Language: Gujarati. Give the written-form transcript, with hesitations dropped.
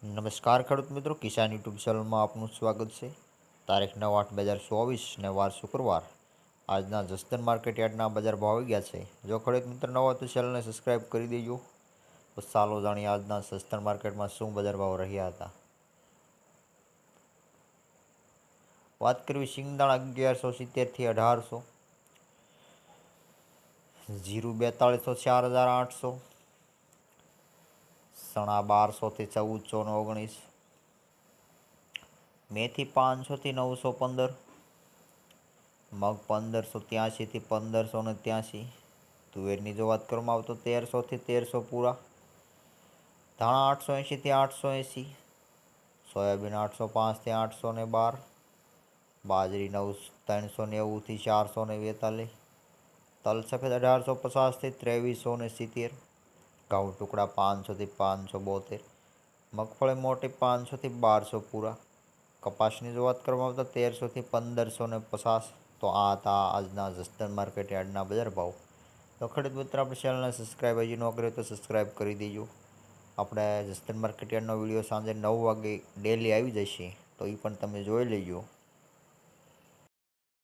નમસ્કાર ખેડૂત મિત્રો, કિસાન યુટ્યુબ ચેનલમાં આપનું સ્વાગત છે। તારીખ 9/8/2024 ને વાર શુક્રવાર। આજના જસદણ માર્કેટ યાર્ડના બજાર ભાવ આવી ગયા છે। જો ખેડૂત મિત્ર નવા હોય તો ચેનલને સબસ્ક્રાઈબ કરી દેજો। તો ચાલો જાણીએ આજના જસદણ માર્કેટમાં શું બજાર ભાવ રહ્યા હતા। વાત કરવી સિંગદાણા 1170 થી 1800, જીરું 4200 4800, ચણા 1200 થી 1419, મેથી 500 થી 915, મગ 1583 થી 1583, તુવેરની જો વાત કરવામાં આવે તો 1300 થી 1300 પૂરા, ધાણા 880 થી 880, સોયાબીન 805 થી 812, બાજરી 390 થી 442, તલ સફેદ 1850 થી 2370, ઘઉં ટુકડા 500 થી 572, મગફળી મોટી 500 થી 1200 પૂરા, કપાસની જો વાત કરવામાં આવે તો 1300 થી 1550। તો આ હતા આજના જસદણ માર્કેટ યાર્ડના બજાર ભાવ। તો ખેડૂત મિત્ર, આપણે ચેનલને સબસ્ક્રાઈબ હજી ન કરે તો સબસ્ક્રાઈબ કરી દેજો। આપણે જસદણ માર્કેટ યાર્ડનો વિડીયો સાંજે 9 વાગે ડેલી આવી જશે, તો એ પણ તમે જોઈ લેજો।